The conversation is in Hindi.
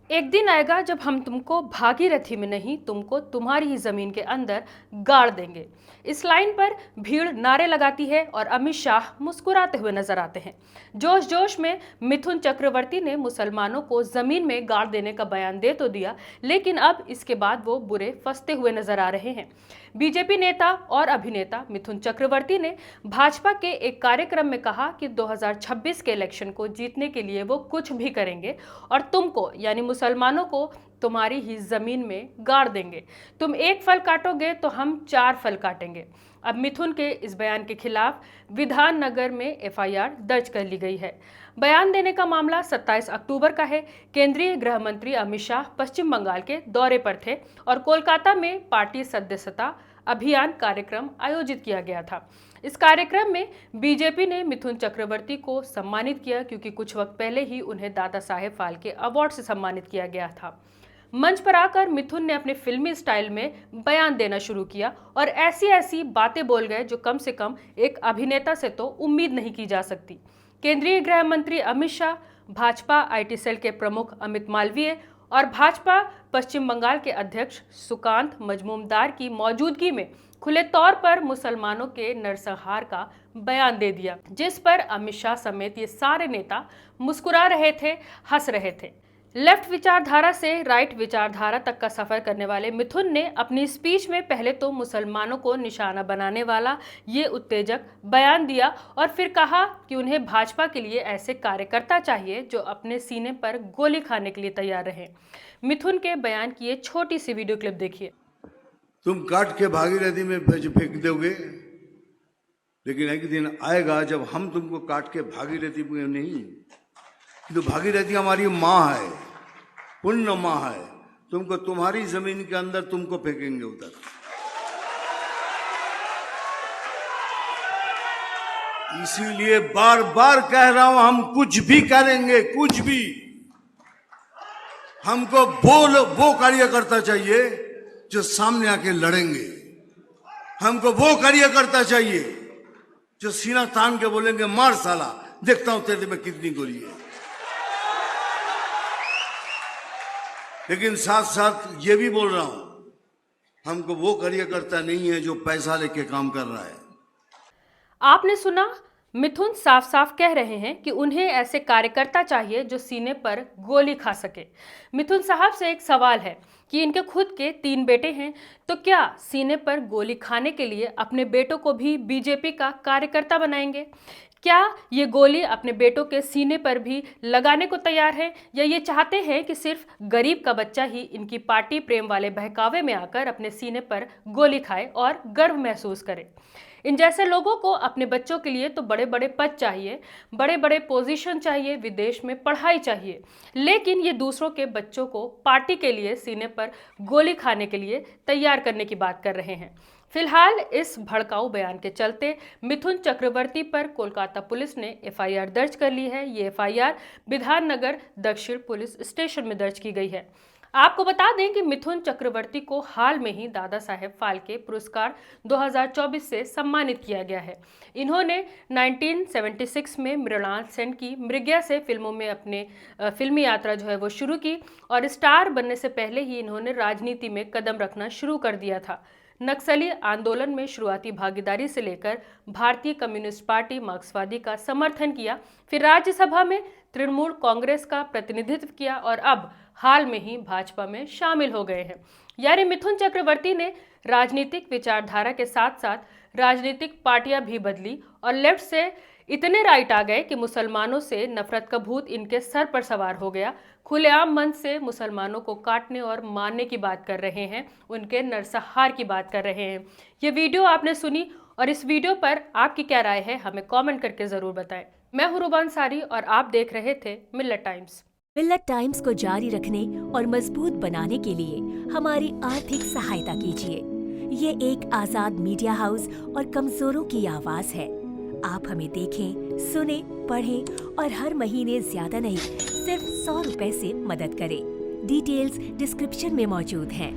एक दिन आएगा जब हम तुमको भागीरथी में नहीं, तुमको तुम्हारी ही जमीन के अंदर गाड़ देंगे। इस लाइन पर भीड़ नारे लगाती है और अमित शाह मुस्कुराते हुए नजर आते हैं। जोश जोश में मिथुन चक्रवर्ती ने मुसलमानों को जमीन में गाड़ देने का बयान दे तो दिया, लेकिन अब इसके बाद वो बुरे फंसते हुए नजर आ रहे हैं। बीजेपी नेता और अभिनेता मिथुन चक्रवर्ती ने भाजपा के एक कार्यक्रम में कहा कि 2026 के इलेक्शन को जीतने के लिए वो कुछ भी करेंगे और तुमको यानी मुसलमानों को तुम्हारी ही जमीन में गाड़ देंगे। तुम एक फल काटोगे तो हम 4 फल काटेंगे। अब मिथुन के इस बयान के खिलाफ विधान नगर में एफआईआर दर्ज कर ली गई है। बयान देने का मामला 27 अक्टूबर का है। केंद्रीय गृह मंत्री अमित शाह पश्चिम बंगाल के दौरे पर थे और कोलकाता में पार्टी सदस्यता अभियान कार्यक्रम आयोजित किया गया था। इस कार्यक्रम में बीजेपी ने मिथुन चक्रवर्ती को सम्मानित किया, क्योंकि कुछ वक्त पहले ही उन्हें दादा साहेब फाल्के अवार्ड से सम्मानित किया गया था। मंच पर आकर मिथुन ने अपने फिल्मी स्टाइल में बयान देना शुरू किया और ऐसी ऐसी बातें बोल गए जो कम से कम एक अभिनेता से तो उम्मीद नहीं की जा सकती। केंद्रीय गृह मंत्री अमित शाह, भाजपा आईटी सेल के प्रमुख अमित मालवीय और भाजपा पश्चिम बंगाल के अध्यक्ष सुकांत मजमूदार की मौजूदगी में खुले तौर पर मुसलमानों के नरसंहार का बयान दे दिया, जिस पर अमित शाह समेत ये सारे नेता मुस्कुरा रहे थे, हंस रहे थे। लेफ्ट विचारधारा से राइट विचारधारा तक का सफर करने वाले मिथुन ने अपनी स्पीच में पहले तो मुसलमानों को निशाना बनाने वाला ये उत्तेजक बयान दिया और फिर कहा कि उन्हें भाजपा के लिए ऐसे कार्यकर्ता चाहिए जो अपने सीने पर गोली खाने के लिए तैयार रहे। मिथुन के बयान की ये छोटी सी वीडियो क्लिप देखिए। तुम काट के भागीरथी में फेंक दोगे, लेकिन एक दिन आएगा जब हम तुमको काट के भागीरथी में नहीं, तो भागीरथी हमारी माँ है, पुण्य माँ है, तुमको तुम्हारी जमीन के अंदर तुमको फेंकेंगे उधर। इसीलिए बार बार कह रहा हूं, हम कुछ भी करेंगे, कुछ भी। हमको वो कार्यकर्ता चाहिए जो सामने आके लड़ेंगे। हमको वो कार्यकर्ता चाहिए जो सीना तान के बोलेंगे, मार साला, देखता हूं तेरे में कितनी गोली है। लेकिन साथ साथ ये भी बोल रहा हूं, हमको वो कार्यकर्ता नहीं है जो पैसा लेके काम कर रहा है। आपने सुना, मिथुन साफ साफ कह रहे हैं कि उन्हें ऐसे कार्यकर्ता चाहिए जो सीने पर गोली खा सके। मिथुन साहब से एक सवाल है कि इनके खुद के 3 बेटे हैं, तो क्या सीने पर गोली खाने के लिए अपने बेटों को भी बीजेपी का कार्यकर्ता बनाएंगे? क्या ये गोली अपने बेटों के सीने पर भी लगाने को तैयार है, या ये चाहते हैं कि सिर्फ गरीब का बच्चा ही इनकी पार्टी प्रेम वाले बहकावे में आकर अपने सीने पर गोली खाए और गर्व महसूस करे? इन जैसे लोगों को अपने बच्चों के लिए तो बड़े बड़े पद चाहिए, बड़े बड़े पोजीशन चाहिए, विदेश में पढ़ाई चाहिए, लेकिन ये दूसरों के बच्चों को पार्टी के लिए सीने पर गोली खाने के लिए तैयार करने की बात कर रहे हैं। फिलहाल इस भड़काऊ बयान के चलते मिथुन चक्रवर्ती पर कोलकाता पुलिस ने एफआईआर दर्ज कर ली है। ये एफआईआर विधान नगर दक्षिण पुलिस स्टेशन में दर्ज की गई है। आपको बता दें कि मिथुन चक्रवर्ती को हाल में ही दादा साहेब फाल्के पुरस्कार 2024 से सम्मानित किया गया है। इन्होंने 1976 में मृणाल सेन की मृग्या से फिल्मों में अपने फिल्मी यात्रा जो है वो शुरू की और स्टार बनने से पहले ही इन्होंने राजनीति में कदम रखना शुरू कर दिया था। नक्सली आंदोलन में शुरुआती भागीदारी से लेकर भारतीय कम्युनिस्ट पार्टी मार्क्सवादी का समर्थन किया, फिर राज्यसभा में तृणमूल कांग्रेस का प्रतिनिधित्व किया और अब हाल में ही भाजपा में शामिल हो गए हैं। यानी मिथुन चक्रवर्ती ने राजनीतिक विचारधारा के साथ साथ राजनीतिक पार्टियां भी बदली और लेफ्ट से इतने राइट आ गए कि मुसलमानों से नफरत का भूत इनके सर पर सवार हो गया। खुलेआम मन से मुसलमानों को काटने और मारने की बात कर रहे हैं, उनके नरसंहार की बात कर रहे हैं। ये वीडियो आपने सुनी और इस वीडियो पर आपकी क्या राय है, हमें कमेंट करके जरूर बताएं। मैं हूं रूबा अंसारी और आप देख रहे थे मिल्लत टाइम्स। मिल्लत टाइम्स को जारी रखने और मजबूत बनाने के लिए हमारी आर्थिक सहायता कीजिए। ये एक आजाद मीडिया हाउस और कमजोरों की आवाज है। आप हमें देखें, सुने, पढ़ें और हर महीने ज्यादा नहीं, सिर्फ 100 रुपए से मदद करें। डिटेल्स डिस्क्रिप्शन में मौजूद हैं।